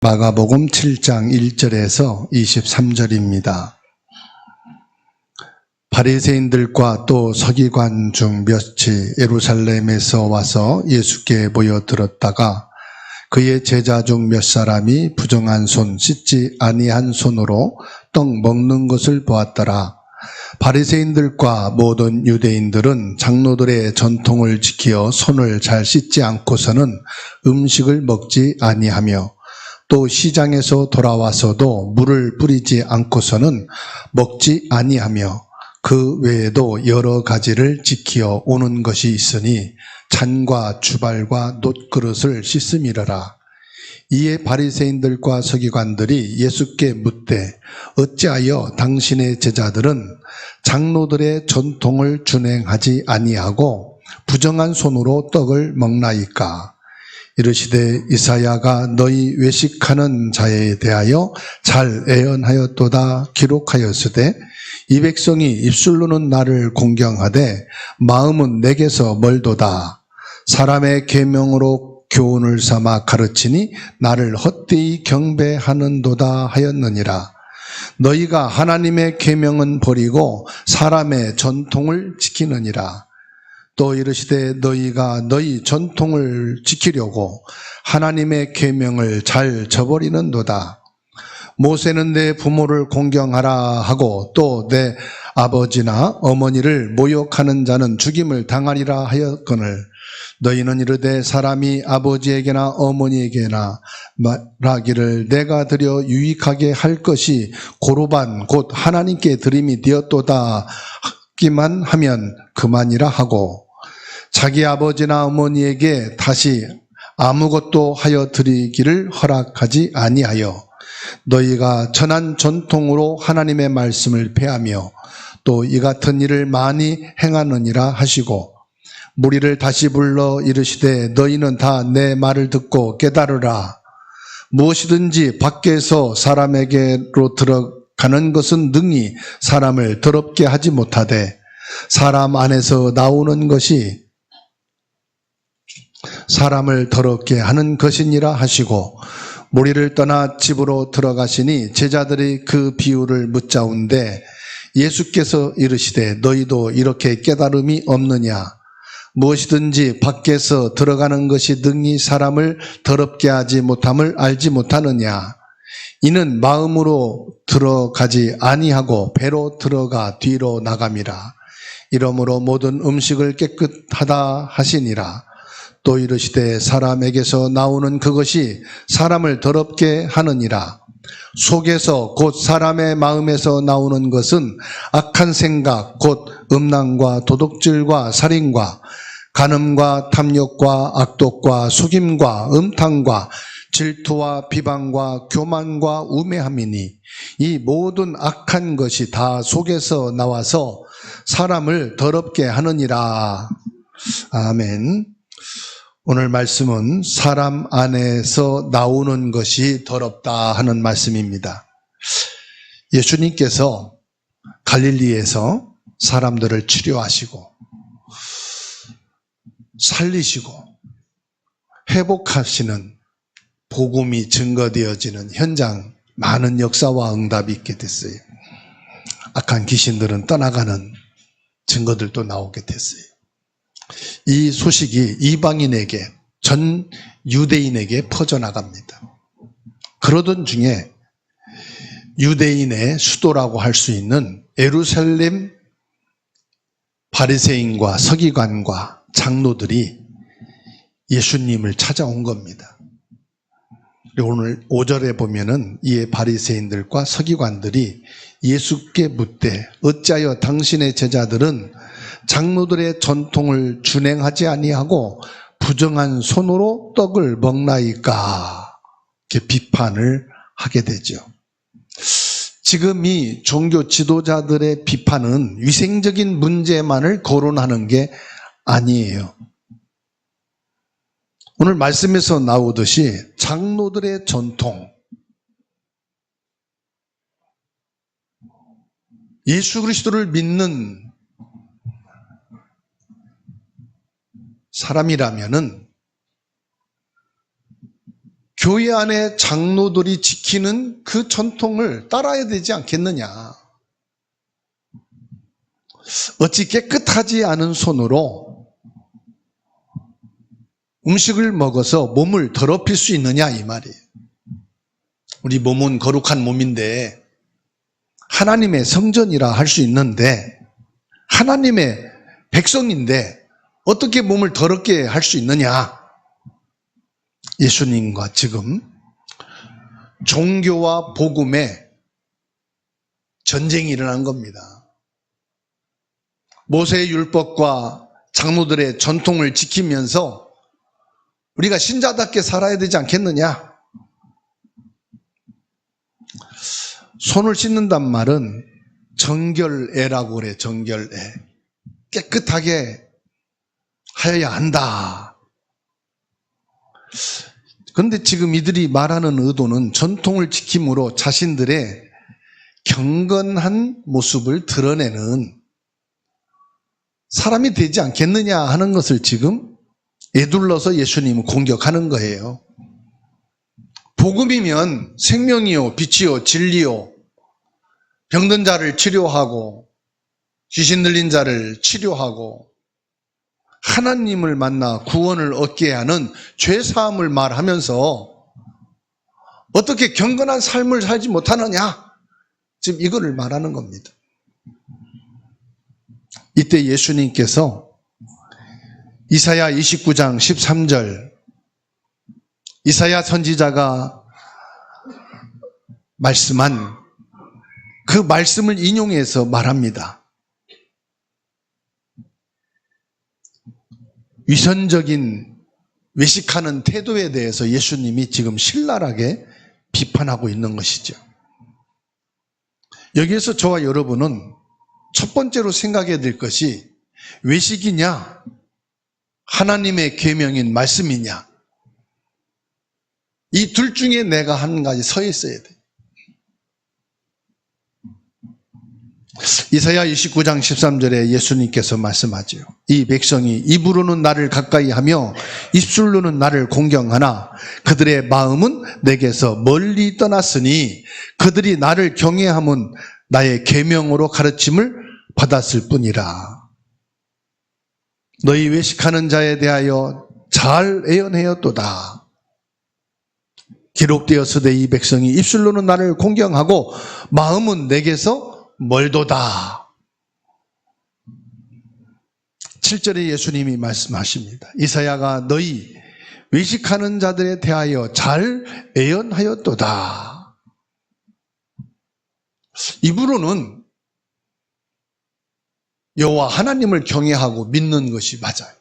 마가복음 7장 1절에서 23절입니다. 바리새인들과 또 서기관 중 몇이 예루살렘에서 와서 예수께 모여들었다가 그의 제자 중 몇 사람이 부정한 손, 씻지 아니한 손으로 떡 먹는 것을 보았더라. 바리새인들과 모든 유대인들은 장로들의 전통을 지키어 손을 잘 씻지 않고서는 음식을 먹지 아니하며 또 시장에서 돌아와서도 물을 뿌리지 않고서는 먹지 아니하며 그 외에도 여러 가지를 지키어 오는 것이 있으니 잔과 주발과 놋그릇을 씻음이러라. 이에 바리새인들과 서기관들이 예수께 묻되 어찌하여 당신의 제자들은 장로들의 전통을 준행하지 아니하고 부정한 손으로 떡을 먹나이까? 이르시되 이사야가 너희 외식하는 자에 대하여 잘 예언하였도다 기록하였으되 이 백성이 입술로는 나를 공경하되 마음은 내게서 멀도다. 사람의 계명으로 교훈을 삼아 가르치니 나를 헛되이 경배하는도다 하였느니라. 너희가 하나님의 계명은 버리고 사람의 전통을 지키느니라. 또 이르시되 너희가 너희 전통을 지키려고 하나님의 계명을 잘 저버리는도다. 모세는 내 부모를 공경하라 하고 또 내 아버지나 어머니를 모욕하는 자는 죽임을 당하리라 하였거늘 너희는 이르되 사람이 아버지에게나 어머니에게나 말하기를 내가 드려 유익하게 할 것이 고르반 곧 하나님께 드림이 되었도다 하기만 하면 그만이라 하고 자기 아버지나 어머니에게 다시 아무것도 하여 드리기를 허락하지 아니하여 너희가 전한 전통으로 하나님의 말씀을 폐하며 또 이 같은 일을 많이 행하느니라 하시고 무리를 다시 불러 이르시되 너희는 다 내 말을 듣고 깨달으라. 무엇이든지 밖에서 사람에게로 들어가는 것은 능히 사람을 더럽게 하지 못하되 사람 안에서 나오는 것이 사람을 더럽게 하는 것이니라 하시고 무리를 떠나 집으로 들어가시니 제자들이 그 비유를 묻자온데 예수께서 이르시되 너희도 이렇게 깨달음이 없느냐? 무엇이든지 밖에서 들어가는 것이 능히 사람을 더럽게 하지 못함을 알지 못하느냐? 이는 마음으로 들어가지 아니하고 배로 들어가 뒤로 나감이라. 이러므로 모든 음식을 깨끗하다 하시니라. 또 이르시되 사람에게서 나오는 그것이 사람을 더럽게 하느니라. 속에서 곧 사람의 마음에서 나오는 것은 악한 생각 곧 음란과 도둑질과 살인과 간음과 탐욕과 악독과 속임과 음탕과 질투와 비방과 교만과 우매함이니 이 모든 악한 것이 다 속에서 나와서 사람을 더럽게 하느니라. 아멘. 오늘 말씀은 사람 안에서 나오는 것이 더럽다 하는 말씀입니다. 예수님께서 갈릴리에서 사람들을 치료하시고 살리시고 회복하시는 복음이 증거되어지는 현장 많은 역사와 응답이 있게 됐어요. 악한 귀신들은 떠나가는 증거들도 나오게 됐어요. 이 소식이 이방인에게 전 유대인에게 퍼져나갑니다. 그러던 중에 유대인의 수도라고 할 수 있는 예루살렘 바리새인과 서기관과 장로들이 예수님을 찾아온 겁니다. 오늘 5절에 보면은 이 바리새인들과 서기관들이 예수께 묻되 어찌하여 당신의 제자들은 장로들의 전통을 준행하지 아니하고 부정한 손으로 떡을 먹나이까? 이렇게 비판을 하게 되죠. 지금 이 종교 지도자들의 비판은 위생적인 문제만을 거론하는 게 아니에요. 오늘 말씀에서 나오듯이 장로들의 전통, 예수 그리스도를 믿는 사람이라면은 교회 안에 장로들이 지키는 그 전통을 따라야 되지 않겠느냐. 어찌 깨끗하지 않은 손으로 음식을 먹어서 몸을 더럽힐 수 있느냐 이 말이에요. 우리 몸은 거룩한 몸인데 하나님의 성전이라 할 수 있는데 하나님의 백성인데 어떻게 몸을 더럽게 할 수 있느냐. 예수님과 지금 종교와 복음의 전쟁이 일어난 겁니다. 모세의 율법과 장로들의 전통을 지키면서 우리가 신자답게 살아야 되지 않겠느냐. 손을 씻는단 말은 정결애라고 그래. 정결애. 깨끗하게 하여야 한다. 그런데 지금 이들이 말하는 의도는 전통을 지킴으로 자신들의 경건한 모습을 드러내는 사람이 되지 않겠느냐 하는 것을 지금 에둘러서 예수님은 공격하는 거예요. 복음이면 생명이요, 빛이요, 진리요, 병든 자를 치료하고 귀신 들린 자를 치료하고 하나님을 만나 구원을 얻게 하는 죄사함을 말하면서 어떻게 경건한 삶을 살지 못하느냐? 지금 이거를 말하는 겁니다. 이때 예수님께서 이사야 29장 13절 이사야 선지자가 말씀한 그 말씀을 인용해서 말합니다. 위선적인 외식하는 태도에 대해서 예수님이 지금 신랄하게 비판하고 있는 것이죠. 여기에서 저와 여러분은 첫 번째로 생각해야 될 것이 외식이냐 하나님의 계명인 말씀이냐 이 둘 중에 내가 한 가지 서 있어야 돼. 이사야 29장 13절에 예수님께서 말씀하죠. 이 백성이 입으로는 나를 가까이 하며 입술로는 나를 공경하나 그들의 마음은 내게서 멀리 떠났으니 그들이 나를 경외함은 나의 계명으로 가르침을 받았을 뿐이라. 너희 외식하는 자에 대하여 잘 애언하였도다. 기록되었으되 이 백성이 입술로는 나를 공경하고 마음은 내게서 멀도다. 7절에 예수님이 말씀하십니다. 이사야가 너희 외식하는 자들에 대하여 잘 애언하였도다. 입으로는 여호와 하나님을 경외하고 믿는 것이 맞아요.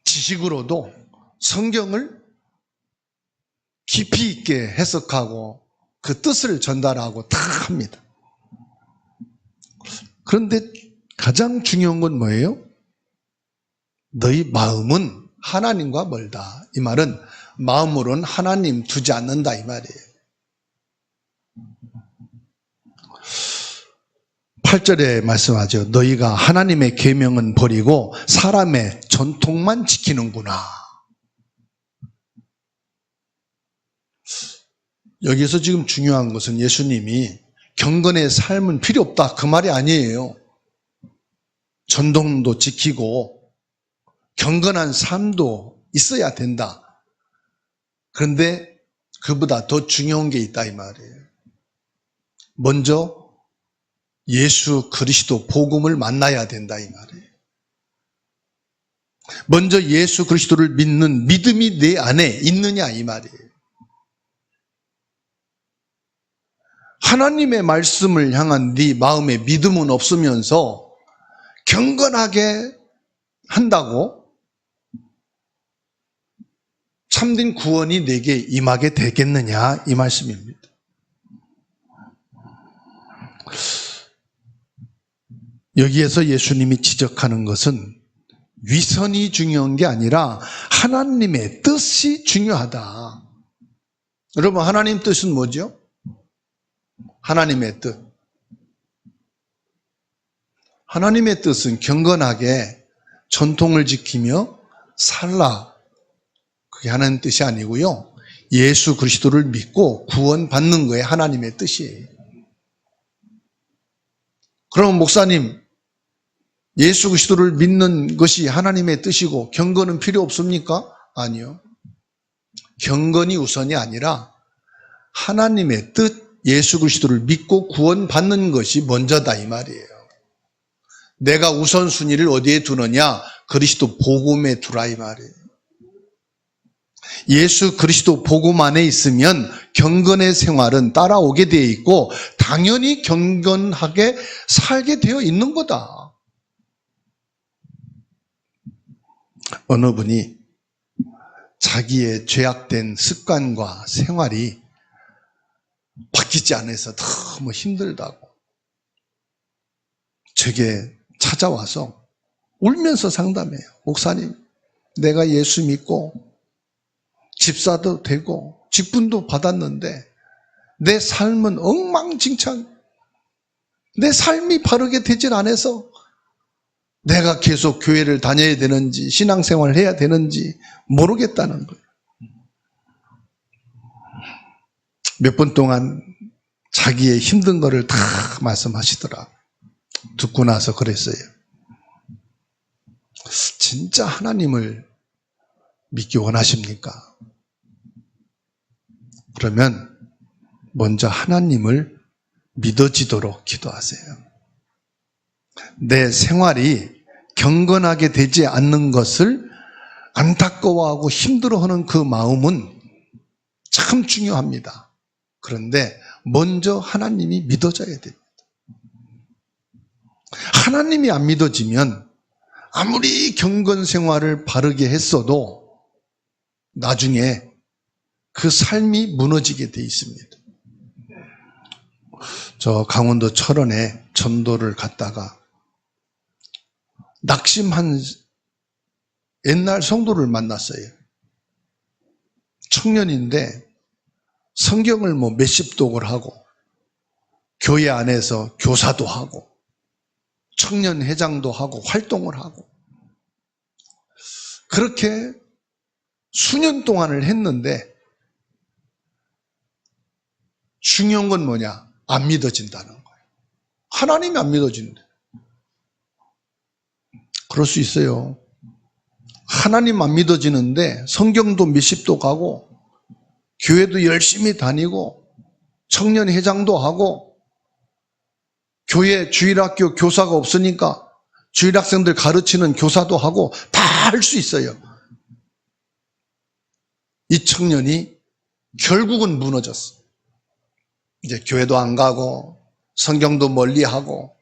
지식으로도 성경을 깊이 있게 해석하고 그 뜻을 전달하고 다 합니다. 그런데 가장 중요한 건 뭐예요? 너희 마음은 하나님과 멀다. 이 말은 마음으로는 하나님 두지 않는다 이 말이에요. 8절에 말씀하죠. 너희가 하나님의 계명은 버리고 사람의 전통만 지키는구나. 여기서 지금 중요한 것은 예수님이 경건의 삶은 필요 없다 그 말이 아니에요. 전통도 지키고 경건한 삶도 있어야 된다. 그런데 그보다 더 중요한 게 있다 이 말이에요. 먼저 예수 그리스도 복음을 만나야 된다 이 말이에요. 먼저 예수 그리스도를 믿는 믿음이 내 안에 있느냐 이 말이에요. 하나님의 말씀을 향한 네 마음에 믿음은 없으면서 경건하게 한다고 참된 구원이 내게 임하게 되겠느냐 이 말씀입니다. 여기에서 예수님이 지적하는 것은 위선이 중요한 게 아니라 하나님의 뜻이 중요하다. 여러분 하나님 뜻은 뭐죠? 하나님의 뜻. 하나님의 뜻은 경건하게 전통을 지키며 살라. 그게 하나님 뜻이 아니고요. 예수 그리스도를 믿고 구원받는 거에 하나님의 뜻이에요. 그럼 목사님, 예수 그리스도를 믿는 것이 하나님의 뜻이고 경건은 필요 없습니까? 아니요. 경건이 우선이 아니라 하나님의 뜻, 예수 그리스도를 믿고 구원받는 것이 먼저다 이 말이에요. 내가 우선순위를 어디에 두느냐? 그리스도 복음에 두라 이 말이에요. 예수 그리스도 복음 안에 있으면 경건의 생활은 따라오게 되어 있고 당연히 경건하게 살게 되어 있는 거다. 어느 분이 자기의 죄악된 습관과 생활이 바뀌지 않아서 너무 힘들다고 제게 찾아와서 울면서 상담해요. 목사님, 내가 예수 믿고 집사도 되고 직분도 받았는데 내 삶은 엉망진창, 내 삶이 바르게 되질 않아서 내가 계속 교회를 다녀야 되는지 신앙생활을 해야 되는지 모르겠다는 거예요. 몇 번 동안 자기의 힘든 거를 다 말씀하시더라. 듣고 나서 그랬어요. 진짜 하나님을 믿기 원하십니까? 그러면 먼저 하나님을 믿어지도록 기도하세요. 내 생활이 경건하게 되지 않는 것을 안타까워하고 힘들어하는 그 마음은 참 중요합니다. 그런데 먼저 하나님이 믿어져야 됩니다. 하나님이 안 믿어지면 아무리 경건 생활을 바르게 했어도 나중에 그 삶이 무너지게 돼 있습니다. 저 강원도 철원에 전도를 갔다가 낙심한 옛날 성도를 만났어요. 청년인데 성경을 몇십 독을 하고 교회 안에서 교사도 하고 청년회장도 하고 활동을 하고 그렇게 수년 동안을 했는데 중요한 건 뭐냐? 안 믿어진다는 거예요. 하나님이 안 믿어진대. 그럴 수 있어요. 하나님 안 믿어지는데 성경도 몇십도 가고 교회도 열심히 다니고 청년회장도 하고 교회 주일학교 교사가 없으니까 주일학생들 가르치는 교사도 하고 다 할 수 있어요. 이 청년이 결국은 무너졌어. 이제 교회도 안 가고 성경도 멀리하고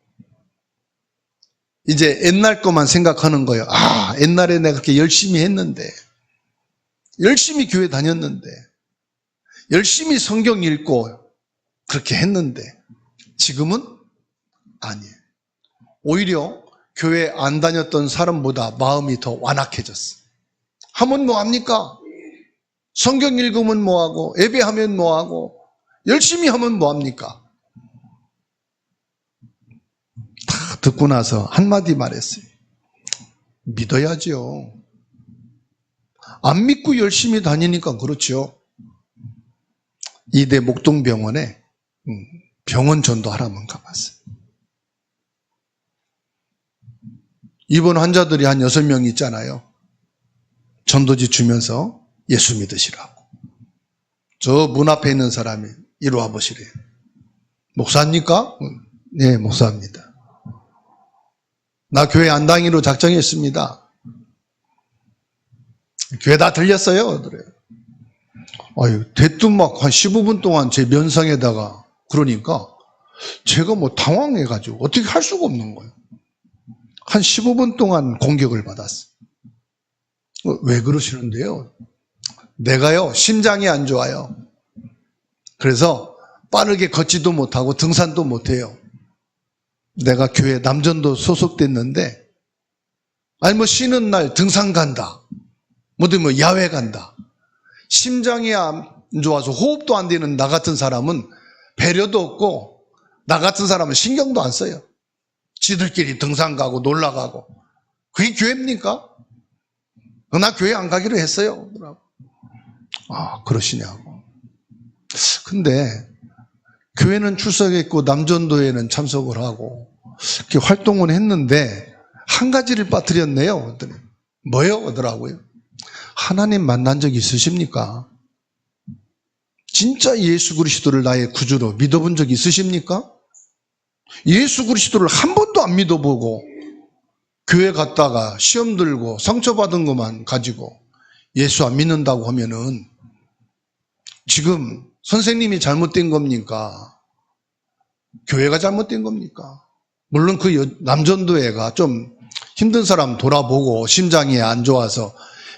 이제 옛날 것만 생각하는 거예요. 아, 옛날에 내가 그렇게 열심히 했는데 열심히 교회 다녔는데 열심히 성경 읽고 그렇게 했는데 지금은 아니에요. 오히려 교회 안 다녔던 사람보다 마음이 더 완악해졌어. 하면 뭐합니까? 성경 읽으면 뭐하고 예배하면 뭐하고 열심히 하면 뭐합니까? 다 듣고 나서 한마디 말했어요. 믿어야죠. 안 믿고 열심히 다니니까 그렇죠. 이대 목동병원에 병원 전도하라면 가봤어요. 입원 환자들이 한 6명 있잖아요. 전도지 주면서 예수 믿으시라고. 저 문 앞에 있는 사람이 이리 와보시래요. 목사입니까? 네, 목사입니다. 나 교회 안 다니기로 작정했습니다. 교회 다 들렸어요? 그래요. 아유, 대뜸 막 한 15분 동안 제 면상에다가 그러니까 제가 뭐 당황해가지고 어떻게 할 수가 없는 거예요. 한 15분 동안 공격을 받았어요. 왜 그러시는데요? 내가요, 심장이 안 좋아요. 그래서 빠르게 걷지도 못하고 등산도 못해요. 내가 교회 남전도 소속됐는데, 아니 뭐 쉬는 날 등산 간다. 뭐든 뭐 야외 간다. 심장이 안 좋아서 호흡도 안 되는 나 같은 사람은 배려도 없고, 나 같은 사람은 신경도 안 써요. 지들끼리 등산 가고 놀러 가고. 그게 교회입니까? 나 교회 안 가기로 했어요. 그러시냐고. 근데 교회는 출석했고 남전도회는 참석을 하고 이렇게 활동을 했는데 한 가지를 빠뜨렸네요. 뭐요? 하더라고요. 하나님 만난 적 있으십니까? 진짜 예수 그리스도를 나의 구주로 믿어본 적 있으십니까? 예수 그리스도를 한 번도 안 믿어보고 교회 갔다가 시험 들고 상처받은 것만 가지고 예수 안 믿는다고 하면은 지금 선생님이 잘못된 겁니까? 교회가 잘못된 겁니까? 물론 그 남전도회가 좀 힘든 사람 돌아보고 심장이 안 좋아서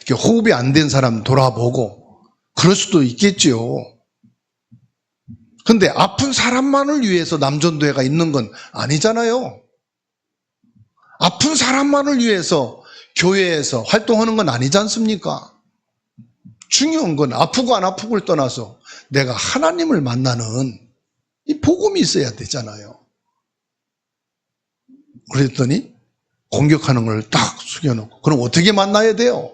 이렇게 호흡이 안 된 사람 돌아보고 그럴 수도 있겠지요. 근데 아픈 사람만을 위해서 남전도회가 있는 건 아니잖아요. 아픈 사람만을 위해서 교회에서 활동하는 건 아니지 않습니까? 중요한 건 아프고 안 아프고를 떠나서 내가 하나님을 만나는 이 복음이 있어야 되잖아요. 그랬더니 공격하는 걸 딱 숙여놓고 그럼 어떻게 만나야 돼요?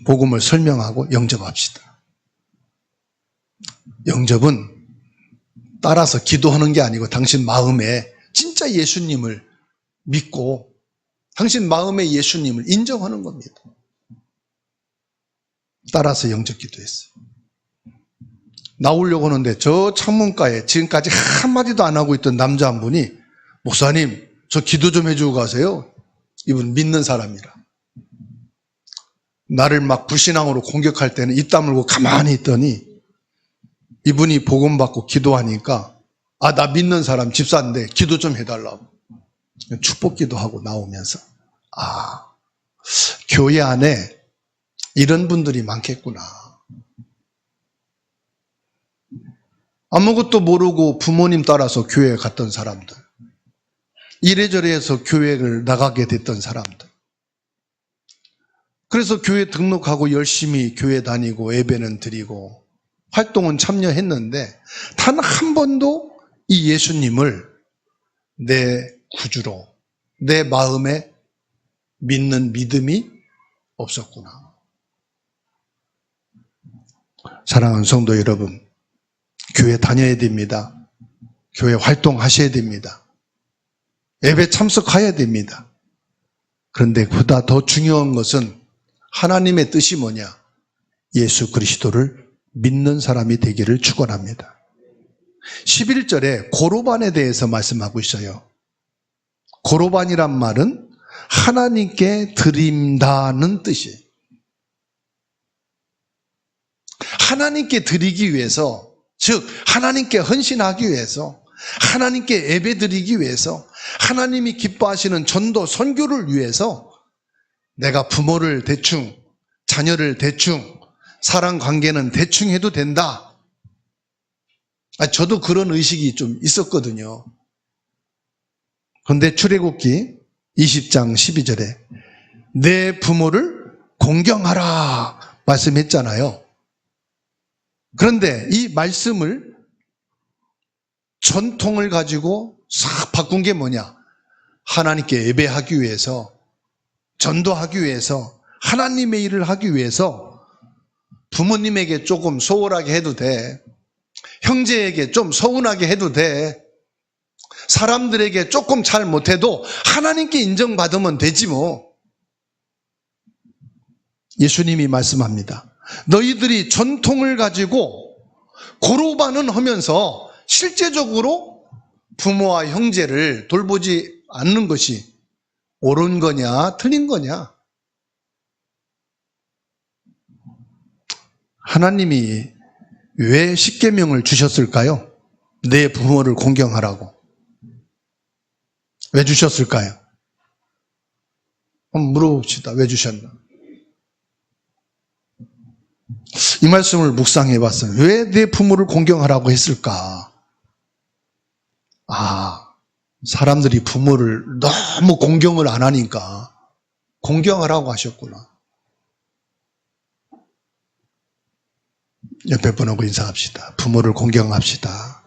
복음을 설명하고 영접합시다. 영접은 따라서 기도하는 게 아니고 당신 마음에 진짜 예수님을 믿고 당신 마음에 예수님을 인정하는 겁니다. 따라서 영접 기도했어요. 나오려고 하는데 저 창문가에 지금까지 한마디도 안 하고 있던 남자 한 분이 목사님 저 기도 좀 해주고 가세요. 이분 믿는 사람이라. 나를 막 불신앙으로 공격할 때는 입 다물고 가만히 있더니 이분이 복음 받고 기도하니까 나 믿는 사람 집사인데 기도 좀 해달라고 축복 기도하고 나오면서 교회 안에 이런 분들이 많겠구나. 아무것도 모르고 부모님 따라서 교회에 갔던 사람들, 이래저래 해서 교회를 나가게 됐던 사람들, 그래서 교회 등록하고 열심히 교회 다니고 예배는 드리고 활동은 참여했는데 단 한 번도 이 예수님을 내 구주로 내 마음에 믿는 믿음이 없었구나. 사랑하는 성도 여러분, 교회 다녀야 됩니다. 교회 활동하셔야 됩니다. 예배 참석해야 됩니다. 그런데 보다 더 중요한 것은 하나님의 뜻이 뭐냐? 예수 그리스도를 믿는 사람이 되기를 축원합니다. 11절에 고로반에 대해서 말씀하고 있어요. 고로반이란 말은 하나님께 드린다는 뜻이. 하나님께 드리기 위해서, 즉 하나님께 헌신하기 위해서, 하나님께 예배 드리기 위해서, 하나님이 기뻐하시는 전도 선교를 위해서 내가 부모를 대충, 자녀를 대충, 사랑 관계는 대충 해도 된다. 저도 그런 의식이 좀 있었거든요. 그런데 출애굽기 20장 12절에 내 부모를 공경하라 말씀했잖아요. 그런데 이 말씀을 전통을 가지고 싹 바꾼 게 뭐냐? 하나님께 예배하기 위해서, 전도하기 위해서, 하나님의 일을 하기 위해서 부모님에게 조금 소홀하게 해도 돼. 형제에게 좀 서운하게 해도 돼. 사람들에게 조금 잘 못해도 하나님께 인정받으면 되지 뭐. 예수님이 말씀합니다. 너희들이 전통을 가지고 고로반은 하면서 실제적으로 부모와 형제를 돌보지 않는 것이 옳은 거냐 틀린 거냐? 하나님이 왜 십계명을 주셨을까요? 내 부모를 공경하라고. 왜 주셨을까요? 한번 물어봅시다. 왜 주셨나? 이 말씀을 묵상해 봤어요. 왜 내 부모를 공경하라고 했을까? 사람들이 부모를 너무 공경을 안 하니까 공경하라고 하셨구나. 옆에 분하고 인사합시다. 부모를 공경합시다.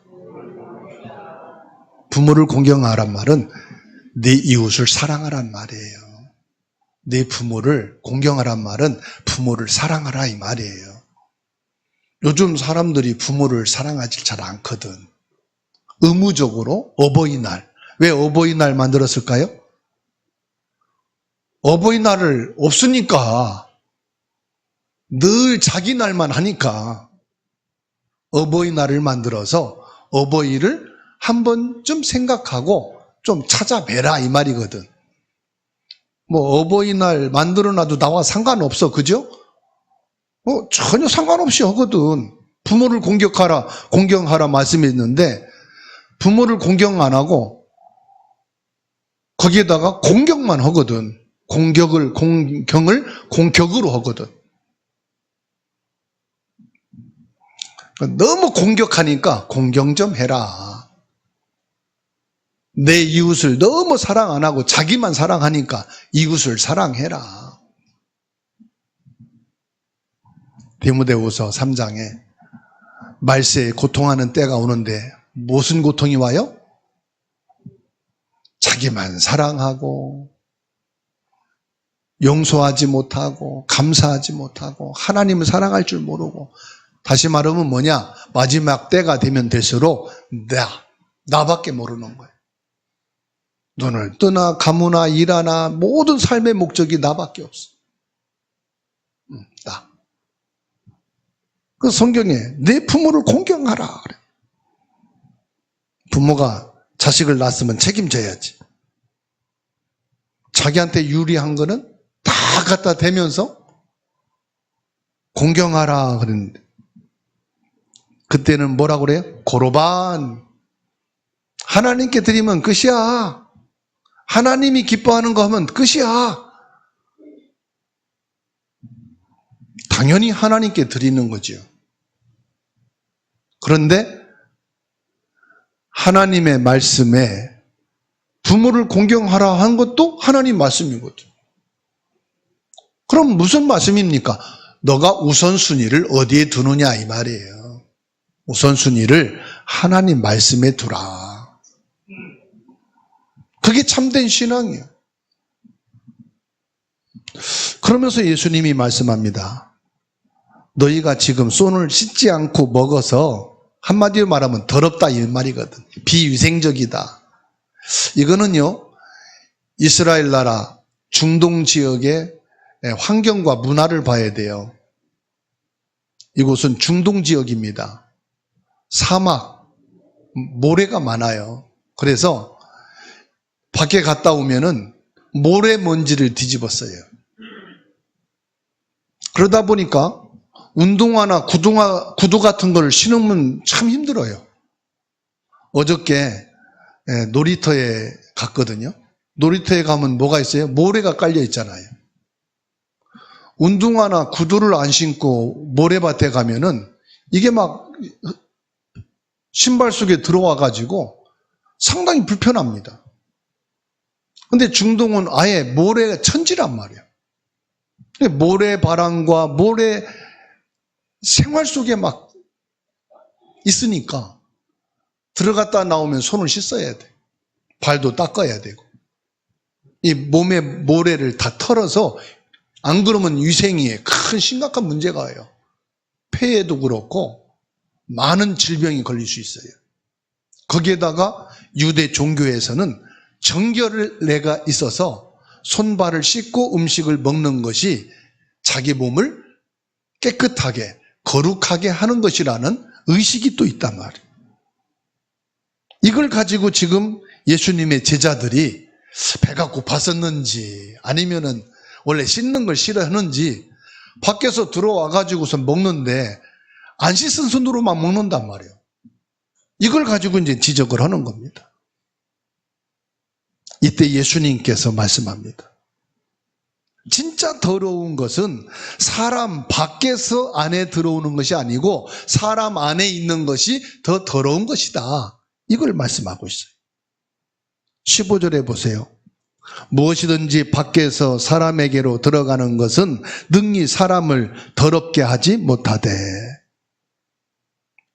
부모를 공경하란 말은 내 이웃을 사랑하란 말이에요. 내 부모를 공경하란 말은 부모를 사랑하라 이 말이에요. 요즘 사람들이 부모를 사랑하지 잘 않거든. 의무적으로 어버이날. 왜 어버이날 만들었을까요? 어버이날을 없으니까 늘 자기 날만 하니까 어버이날을 만들어서 어버이를 한 번쯤 생각하고 좀 찾아뵈라 이 말이거든. 뭐 어버이날 만들어놔도 나와 상관없어, 그죠? 전혀 상관없이 하거든. 부모를 공경하라 말씀이 있는데 부모를 공경 안 하고 거기에다가 공격만 하거든. 공경을 공격으로 하거든. 너무 공격하니까 공경 좀 해라. 내 이웃을 너무 사랑 안 하고 자기만 사랑하니까 이웃을 사랑해라. 디모데후서 3장에 말세에 고통하는 때가 오는데 무슨 고통이 와요? 자기만 사랑하고 용서하지 못하고 감사하지 못하고 하나님을 사랑할 줄 모르고, 다시 말하면 뭐냐? 마지막 때가 되면 될수록 나밖에 모르는 거예요. 눈을 뜨나 가무나 일하나 모든 삶의 목적이 나밖에 없어. 나. 그 성경에 내 부모를 공경하라 그래. 부모가 자식을 낳았으면 책임져야지. 자기한테 유리한 거는 다 갖다 대면서 공경하라 그랬는데, 그때는 뭐라고 그래요? 고로반. 하나님께 드리면 끝이야. 하나님이 기뻐하는 거 하면 끝이야. 당연히 하나님께 드리는 거죠. 그런데 하나님의 말씀에 부모를 공경하라 한 것도 하나님 말씀이거든. 그럼 무슨 말씀입니까? 너가 우선순위를 어디에 두느냐 이 말이에요. 우선순위를 하나님 말씀에 두라. 그게 참된 신앙이에요. 그러면서 예수님이 말씀합니다. 너희가 지금 손을 씻지 않고 먹어서, 한마디로 말하면 더럽다 이 말이거든. 비위생적이다. 이거는요, 이스라엘 나라 중동 지역의 환경과 문화를 봐야 돼요. 이곳은 중동 지역입니다. 사막, 모래가 많아요. 그래서 밖에 갔다 오면은 모래 먼지를 뒤집었어요. 그러다 보니까 운동화나 구두 같은 걸 신으면 참 힘들어요. 어저께 놀이터에 갔거든요. 놀이터에 가면 뭐가 있어요? 모래가 깔려 있잖아요. 운동화나 구두를 안 신고 모래밭에 가면은 이게 막 신발 속에 들어와 가지고 상당히 불편합니다. 근데 중동은 아예 모래가 천지란 말이에요. 모래바람과 모래 생활 속에 막 있으니까 들어갔다 나오면 손을 씻어야 돼. 발도 닦아야 되고. 이 몸에 모래를 다 털어서 안 그러면 위생에 큰 심각한 문제가 와요. 폐에도 그렇고 많은 질병이 걸릴 수 있어요. 거기에다가 유대 종교에서는 정결례가 있어서 손발을 씻고 음식을 먹는 것이 자기 몸을 깨끗하게 거룩하게 하는 것이라는 의식이 또 있단 말이에요. 이걸 가지고 지금 예수님의 제자들이 배가 고팠었는지 아니면은 원래 씻는 걸 싫어하는지 밖에서 들어와 가지고서 먹는데 안 씻은 손으로만 먹는단 말이에요. 이걸 가지고 이제 지적을 하는 겁니다. 이때 예수님께서 말씀합니다. 진짜 더러운 것은 사람 밖에서 안에 들어오는 것이 아니고 사람 안에 있는 것이 더 더러운 것이다. 이걸 말씀하고 있어요. 15절에 보세요. 무엇이든지 밖에서 사람에게로 들어가는 것은 능히 사람을 더럽게 하지 못하되.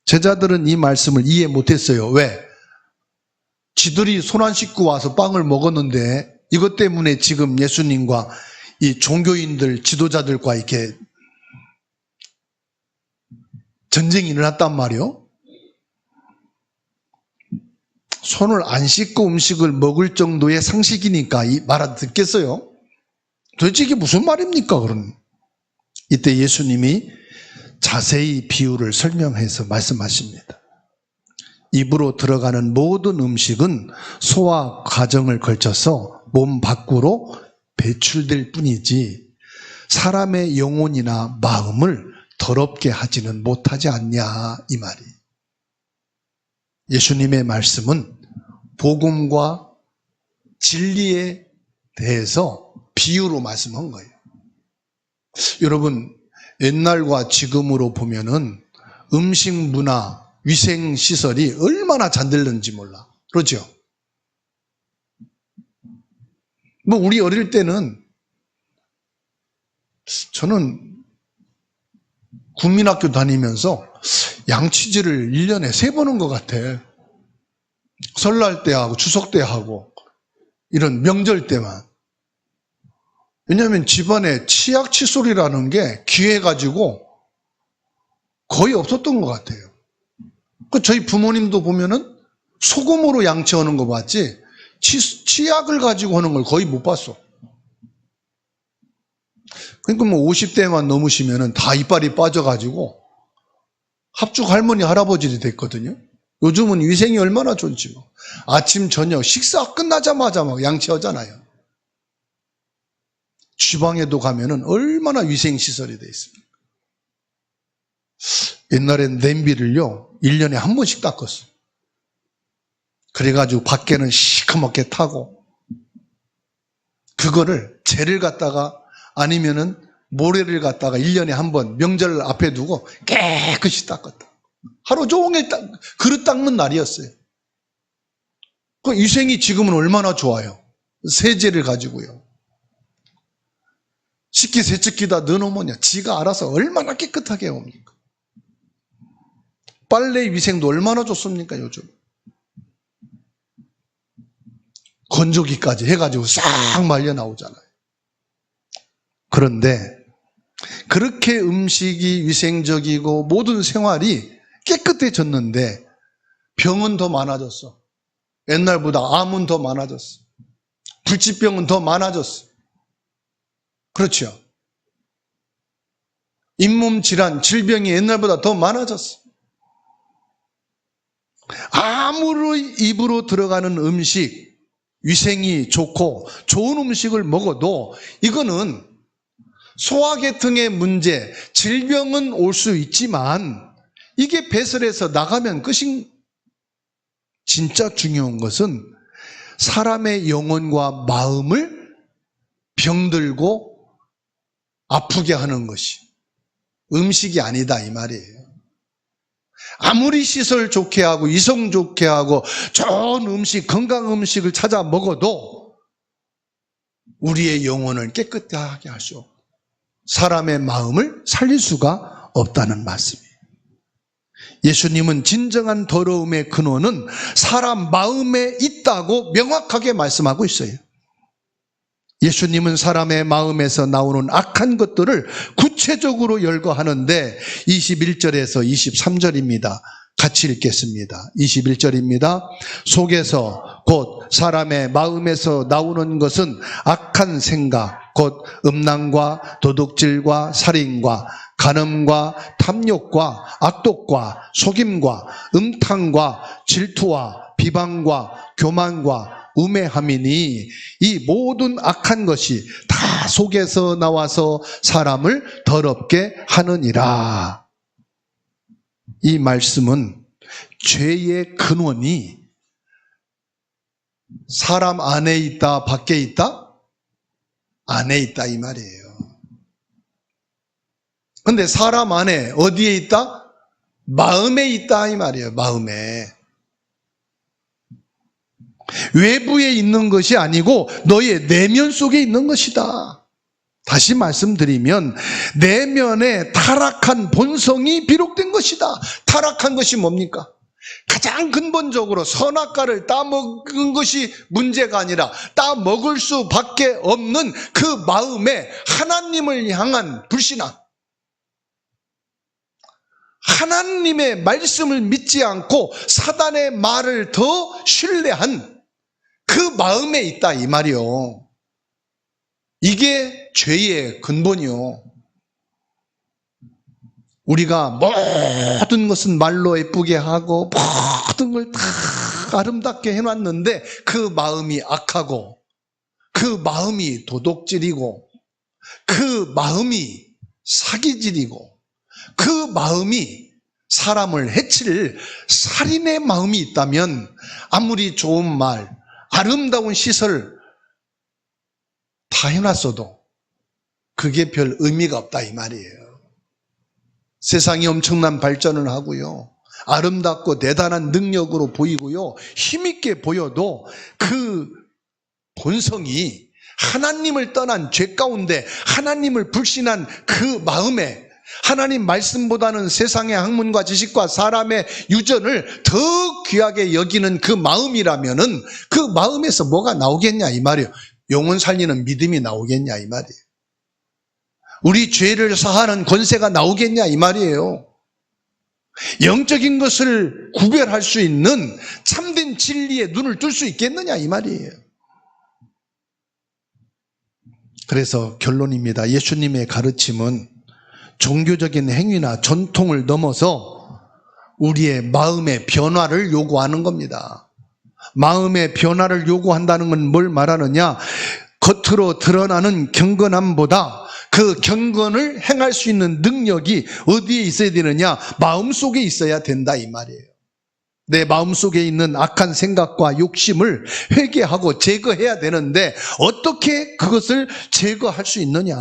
제자들은 이 말씀을 이해 못했어요. 왜? 지들이 손 안 씻고 와서 빵을 먹었는데 이것 때문에 지금 예수님과 이 종교인들, 지도자들과 이렇게 전쟁이 일어났단 말이요. 손을 안 씻고 음식을 먹을 정도의 상식이니까 이 말 안 듣겠어요? 도대체 이게 무슨 말입니까, 그럼? 이때 예수님이 자세히 비유를 설명해서 말씀하십니다. 입으로 들어가는 모든 음식은 소화 과정을 거쳐서 몸 밖으로 배출될 뿐이지 사람의 영혼이나 마음을 더럽게 하지는 못하지 않냐, 이 말이. 예수님의 말씀은 복음과 진리에 대해서 비유로 말씀한 거예요. 여러분, 옛날과 지금으로 보면은 음식 문화, 위생 시설이 얼마나 잔들는지 몰라. 그렇죠? 뭐 우리 어릴 때는 저는 국민학교 다니면서 양치질을 1년에 3번 한 것 같아. 설날 때 하고 추석 때 하고 이런 명절 때만. 왜냐하면 집안에 치약 칫솔이라는 게 귀해가지고 거의 없었던 것 같아요. 저희 부모님도 보면은 소금으로 양치하는 거 봤지 치약을 가지고 하는 걸 거의 못 봤어. 그러니까 뭐 50대만 넘으시면은 다 이빨이 빠져가지고 합죽 할머니 할아버지들이 됐거든요. 요즘은 위생이 얼마나 좋은지 뭐. 아침 저녁 식사 끝나자마자 막 양치하잖아요. 주방에도 가면은 얼마나 위생시설이 돼 있습니까? 옛날엔 냄비를요 1년에 한 번씩 닦았어요. 그래가지고 밖에는 시커멓게 타고 그거를 젤을 갖다가 아니면은 모래를 갖다가 1년에 한 번 명절 앞에 두고 깨끗이 닦았다. 하루 종일 그릇 닦는 날이었어요. 그 위생이 지금은 얼마나 좋아요. 세제를 가지고요. 식기세척기다 넣어놓으면 지가 알아서 얼마나 깨끗하게 해옵니까? 빨래 위생도 얼마나 좋습니까, 요즘? 건조기까지 해가지고 싹 말려 나오잖아요. 그런데 그렇게 음식이 위생적이고 모든 생활이 깨끗해졌는데 병은 더 많아졌어. 옛날보다 암은 더 많아졌어. 불치병은 더 많아졌어. 그렇죠? 잇몸 질환, 질병이 옛날보다 더 많아졌어. 아무리 입으로 들어가는 음식, 위생이 좋고 좋은 음식을 먹어도 이거는 소화계통의 문제, 질병은 올 수 있지만 이게 배설해서 나가면 끝인. 진짜 중요한 것은 사람의 영혼과 마음을 병들고 아프게 하는 것이 음식이 아니다, 이 말이에요. 아무리 시설 좋게 하고 이성 좋게 하고 좋은 음식, 건강 음식을 찾아 먹어도 우리의 영혼을 깨끗하게 할 수 없고 사람의 마음을 살릴 수가 없다는 말씀이에요. 예수님은 진정한 더러움의 근원은 사람 마음에 있다고 명확하게 말씀하고 있어요. 예수님은 사람의 마음에서 나오는 악한 것들을 구체적으로 열거하는데 21절에서 23절입니다. 같이 읽겠습니다. 21절입니다. 속에서 곧 사람의 마음에서 나오는 것은 악한 생각, 곧 음란과 도둑질과 살인과 간음과 탐욕과 악독과 속임과 음탕과 질투와 비방과 교만과 우매함이니 이 모든 악한 것이 다 속에서 나와서 사람을 더럽게 하느니라. 이 말씀은 죄의 근원이 사람 안에 있다, 밖에 있다? 안에 있다, 이 말이에요. 근데 사람 안에 어디에 있다? 마음에 있다, 이 말이에요. 마음에. 외부에 있는 것이 아니고 너의 내면 속에 있는 것이다. 다시 말씀드리면 내면에 타락한 본성이 비롯된 것이다. 타락한 것이 뭡니까? 가장 근본적으로 선악과를 따먹은 것이 문제가 아니라 따먹을 수밖에 없는 그 마음에 하나님을 향한 불신앙, 하나님의 말씀을 믿지 않고 사단의 말을 더 신뢰한 그 마음에 있다 이 말이요. 이게 죄의 근본이요. 우리가 모든 것은 말로 예쁘게 하고 모든 걸 다 아름답게 해놨는데 그 마음이 악하고 그 마음이 도둑질이고 그 마음이 사기질이고 그 마음이 사람을 해칠 살인의 마음이 있다면 아무리 좋은 말, 아름다운 시설 다 해놨어도 그게 별 의미가 없다 이 말이에요. 세상이 엄청난 발전을 하고요. 아름답고 대단한 능력으로 보이고요. 힘있게 보여도 그 본성이 하나님을 떠난 죄 가운데 하나님을 불신한 그 마음에 하나님 말씀보다는 세상의 학문과 지식과 사람의 유전을 더 귀하게 여기는 그 마음이라면은 그 마음에서 뭐가 나오겠냐 이 말이에요. 영혼 살리는 믿음이 나오겠냐 이 말이에요. 우리 죄를 사하는 권세가 나오겠냐 이 말이에요. 영적인 것을 구별할 수 있는 참된 진리에 눈을 뜰 수 있겠느냐 이 말이에요. 그래서 결론입니다. 예수님의 가르침은 종교적인 행위나 전통을 넘어서 우리의 마음의 변화를 요구하는 겁니다. 마음의 변화를 요구한다는 건 뭘 말하느냐? 겉으로 드러나는 경건함보다 그 경건을 행할 수 있는 능력이 어디에 있어야 되느냐? 마음속에 있어야 된다 이 말이에요. 내 마음속에 있는 악한 생각과 욕심을 회개하고 제거해야 되는데 어떻게 그것을 제거할 수 있느냐?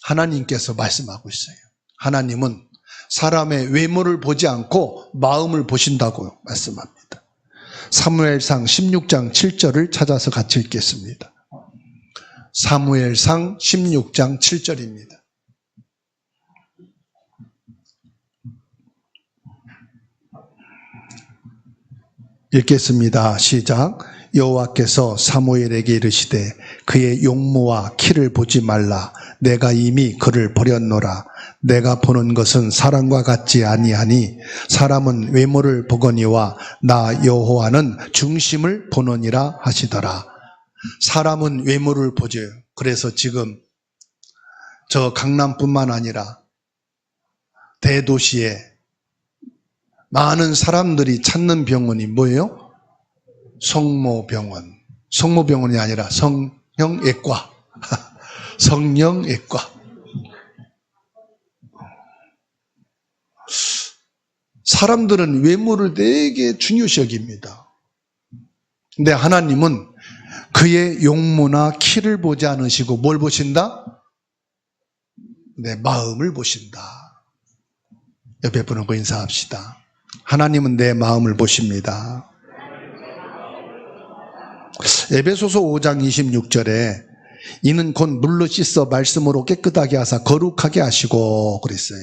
하나님께서 말씀하고 있어요. 하나님은 사람의 외모를 보지 않고 마음을 보신다고 말씀합니다. 사무엘상 16장 7절을 찾아서 같이 읽겠습니다. 사무엘상 16장 7절입니다. 읽겠습니다. 시작. 여호와께서 사무엘에게 이르시되 그의 용모와 키를 보지 말라. 내가 이미 그를 버렸노라. 내가 보는 것은 사람과 같지 아니하니 사람은 외모를 보거니와 나 여호와는 중심을 보느니라 하시더라. 사람은 외모를 보죠. 그래서 지금 저 강남뿐만 아니라 대도시에 많은 사람들이 찾는 병원이 뭐예요? 성모병원. 성모병원이 아니라 성형외과. 성형외과. 사람들은 외모를 되게 중요시 여깁니다. 근데 하나님은 그의 용모나 키를 보지 않으시고 뭘 보신다? 내 마음을 보신다. 옆에 분하고 인사합시다. 하나님은 내 마음을 보십니다. 에베소서 5장 26절에 이는 곧 물로 씻어 말씀으로 깨끗하게 하사 거룩하게 하시고 그랬어요.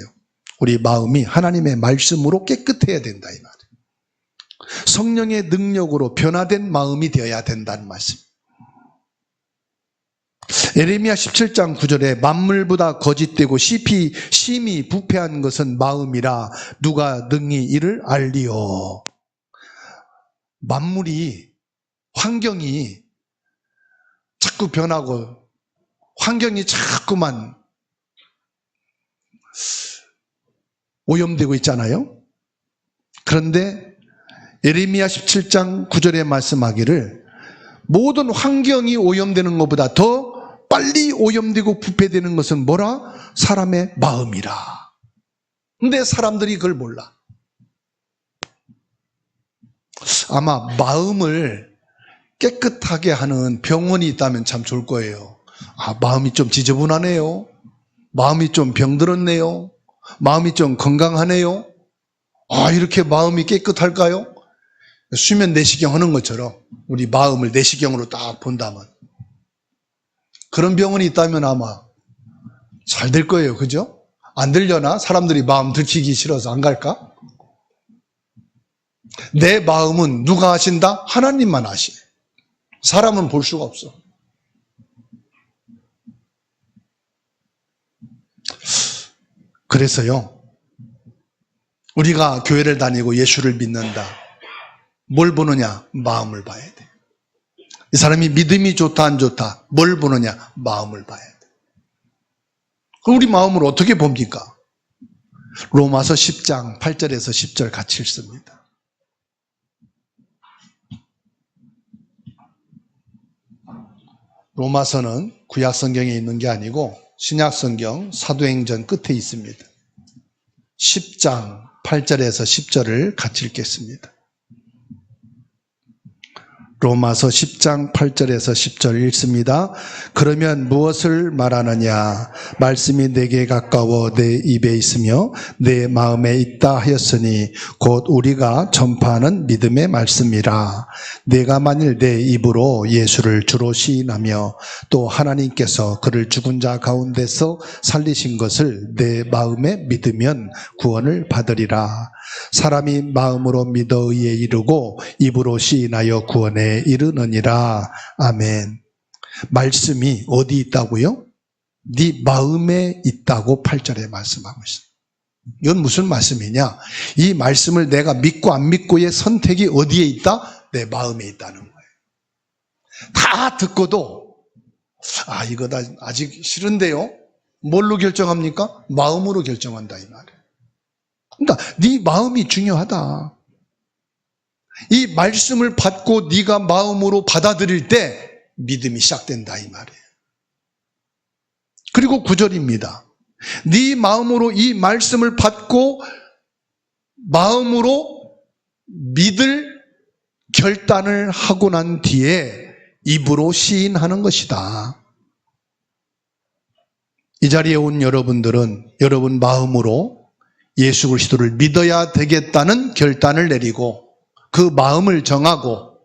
우리 마음이 하나님의 말씀으로 깨끗해야 된다 이 말이에요. 성령의 능력으로 변화된 마음이 되어야 된다는 말씀. 예레미야 17장 9절에 만물보다 거짓되고 심히 부패한 것은 마음이라 누가 능히 이를 알리요. 만물이 환경이 자꾸 변하고 환경이 자꾸만 오염되고 있잖아요. 그런데 예레미야 17장 9절에 말씀하기를 모든 환경이 오염되는 것보다 더 빨리 오염되고 부패되는 것은 뭐라? 사람의 마음이라. 근데 사람들이 그걸 몰라. 아마 마음을 깨끗하게 하는 병원이 있다면 참 좋을 거예요. 아, 마음이 좀 지저분하네요. 마음이 좀 병들었네요. 마음이 좀 건강하네요. 아, 이렇게 마음이 깨끗할까요? 수면 내시경 하는 것처럼 우리 마음을 내시경으로 딱 본다면 그런 병원이 있다면 아마 잘 될 거예요. 그죠? 안 들려나? 사람들이 마음 들키기 싫어서 안 갈까? 내 마음은 누가 아신다? 하나님만 아시네. 사람은 볼 수가 없어. 그래서요, 우리가 교회를 다니고 예수를 믿는다. 뭘 보느냐? 마음을 봐야 돼. 이 사람이 믿음이 좋다 안 좋다? 뭘 보느냐? 마음을 봐야 돼. 그럼 우리 마음을 어떻게 봅니까? 로마서 10장 8절에서 10절 같이 읽습니다. 로마서는 구약 성경에 있는 게 아니고 신약 성경 사도행전 끝에 있습니다. 10장 8절에서 10절을 같이 읽겠습니다. 로마서 10장 8절에서 10절 읽습니다. 그러면 무엇을 말하느냐? 말씀이 내게 가까워 내 입에 있으며 내 마음에 있다 하였으니 곧 우리가 전파하는 믿음의 말씀이라. 내가 만일 내 입으로 예수를 주로 시인하며 또 하나님께서 그를 죽은 자 가운데서 살리신 것을 내 마음에 믿으면 구원을 받으리라. 사람이 마음으로 믿어 의에 이르고 입으로 시인하여 구원에 이르느니라. 아멘. 말씀이 어디 있다고요? 네 마음에 있다고 8절에 말씀하고 있습니다. 이건 무슨 말씀이냐? 이 말씀을 내가 믿고 안 믿고의 선택이 어디에 있다? 내 마음에 있다는 거예요. 다 듣고도 이거 다 아직 싫은데요? 뭘로 결정합니까? 마음으로 결정한다 이 말이에요. 그러니까 네 마음이 중요하다. 이 말씀을 받고 네가 마음으로 받아들일 때 믿음이 시작된다 이 말이에요. 그리고 9절입니다. 네 마음으로 이 말씀을 받고 마음으로 믿을 결단을 하고 난 뒤에 입으로 시인하는 것이다. 이 자리에 온 여러분들은 여러분 마음으로 예수 그리스도를 믿어야 되겠다는 결단을 내리고 그 마음을 정하고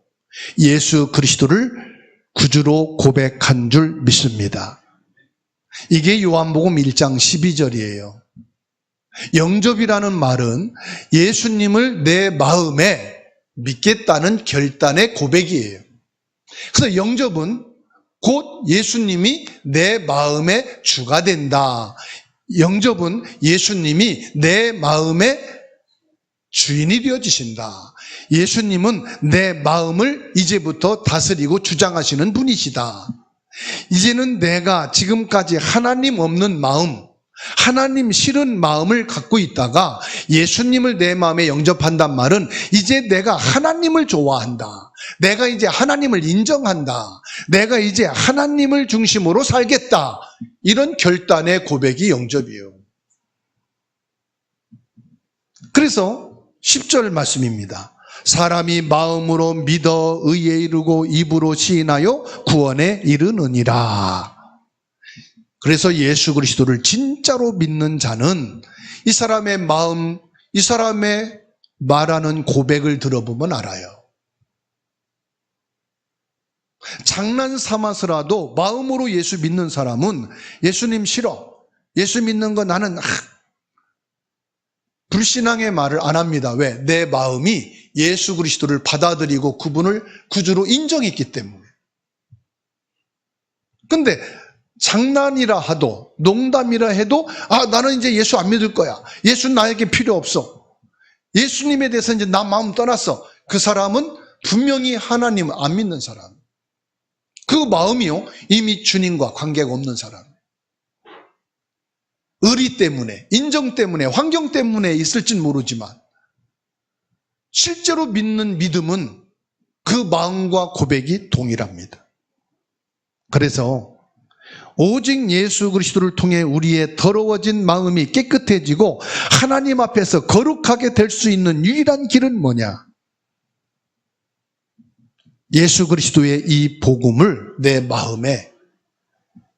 예수 그리스도를 구주로 고백한 줄 믿습니다. 이게 요한복음 1장 12절이에요. 영접이라는 말은 예수님을 내 마음에 믿겠다는 결단의 고백이에요. 그래서 영접은 곧 예수님이 내 마음의 주가 된다. 영접은 예수님이 내 마음의 주인이 되어지신다. 예수님은 내 마음을 이제부터 다스리고 주장하시는 분이시다. 이제는 내가 지금까지 하나님 없는 마음, 하나님 싫은 마음을 갖고 있다가 예수님을 내 마음에 영접한단 말은 이제 내가 하나님을 좋아한다. 내가 이제 하나님을 인정한다. 내가 이제 하나님을 중심으로 살겠다. 이런 결단의 고백이 영접이에요. 그래서 10절 말씀입니다. 사람이 마음으로 믿어 의에 이르고 입으로 시인하여 구원에 이르느니라. 그래서 예수 그리스도를 진짜로 믿는 자는 이 사람의 마음, 이 사람의 말하는 고백을 들어보면 알아요. 장난 삼아서라도 마음으로 예수 믿는 사람은 예수님 싫어. 예수 믿는 거 나는 불신앙의 말을 안 합니다. 왜? 내 마음이 예수 그리스도를 받아들이고 그분을 구주로 인정했기 때문에. 근데 장난이라 하도 농담이라 해도 나는 이제 예수 안 믿을 거야. 예수는 나에게 필요 없어. 예수님에 대해서 이제 나 마음 떠났어. 그 사람은 분명히 하나님 안 믿는 사람. 그 마음이요 이미 주님과 관계가 없는 사람. 의리 때문에, 인정 때문에, 환경 때문에 있을진 모르지만 실제로 믿는 믿음은 그 마음과 고백이 동일합니다. 그래서 오직 예수 그리스도를 통해 우리의 더러워진 마음이 깨끗해지고 하나님 앞에서 거룩하게 될 수 있는 유일한 길은 뭐냐? 예수 그리스도의 이 복음을 내 마음에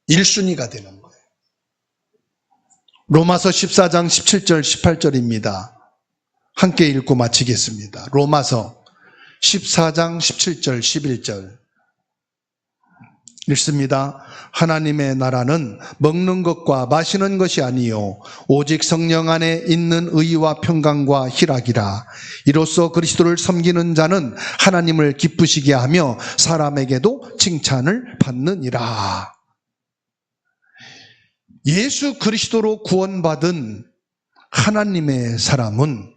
1순위가 되는 거예요. 로마서 14장 17절 18절입니다. 함께 읽고 마치겠습니다. 로마서 14장 17절 11절 읽습니다. 하나님의 나라는 먹는 것과 마시는 것이 아니요 오직 성령 안에 있는 의와 평강과 희락이라. 이로써 그리스도를 섬기는 자는 하나님을 기쁘시게 하며 사람에게도 칭찬을 받느니라. 예수 그리스도로 구원받은 하나님의 사람은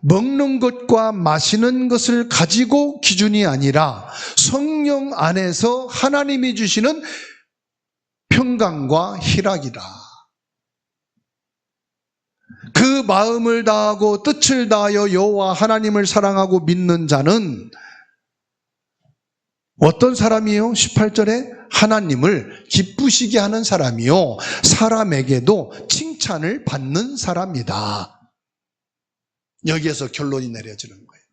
먹는 것과 마시는 것을 가지고 기준이 아니라 성령 안에서 하나님이 주시는 평강과 희락이다. 그 마음을 다하고 뜻을 다하여 여호와 하나님을 사랑하고 믿는 자는 어떤 사람이요? 18절에 하나님을 기쁘시게 하는 사람이요 사람에게도 칭찬을 받는 사람이다. 여기에서 결론이 내려지는 거예요.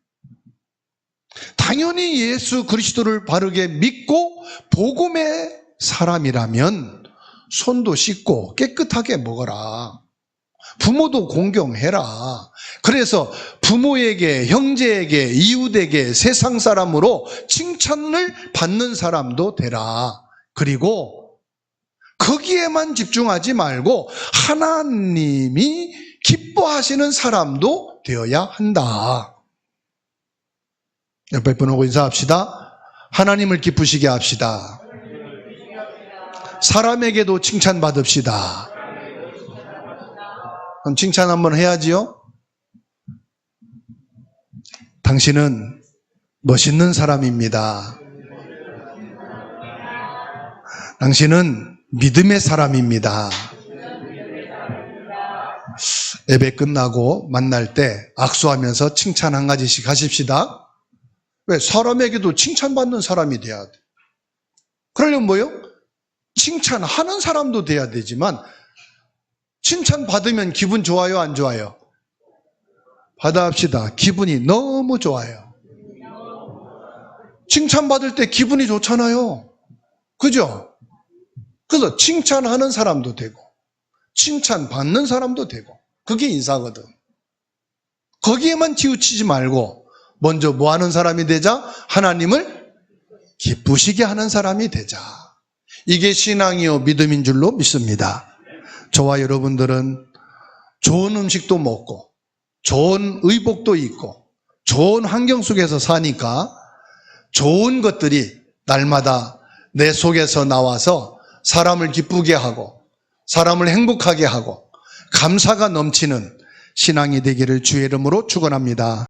당연히 예수 그리스도를 바르게 믿고 복음의 사람이라면 손도 씻고 깨끗하게 먹어라. 부모도 공경해라. 그래서 부모에게, 형제에게, 이웃에게 세상 사람으로 칭찬을 받는 사람도 되라. 그리고 거기에만 집중하지 말고 하나님이 기뻐하시는 사람도 되어야 한다. 옆에 분하고 인사합시다. 하나님을 기쁘시게 합시다. 사람에게도 칭찬받읍시다. 그럼 칭찬 한번 해야지요. 당신은 멋있는 사람입니다. 당신은 믿음의 사람입니다. 예배 끝나고 만날 때 악수하면서 칭찬 한 가지씩 하십시다. 왜? 사람에게도 칭찬받는 사람이 돼야 돼. 그러려면 뭐요? 칭찬하는 사람도 돼야 되지만 칭찬받으면 기분 좋아요, 안 좋아요? 받아합시다. 기분이 너무 좋아요. 칭찬받을 때 기분이 좋잖아요. 그죠? 그래서 칭찬하는 사람도 되고 칭찬받는 사람도 되고 그게 인사거든. 거기에만 치우치지 말고 먼저 뭐 하는 사람이 되자? 하나님을 기쁘시게 하는 사람이 되자. 이게 신앙이요 믿음인 줄로 믿습니다. 저와 여러분들은 좋은 음식도 먹고 좋은 의복도 입고 좋은 환경 속에서 사니까 좋은 것들이 날마다 내 속에서 나와서 사람을 기쁘게 하고 사람을 행복하게 하고 감사가 넘치는 신앙이 되기를 주의 이름으로 축원합니다.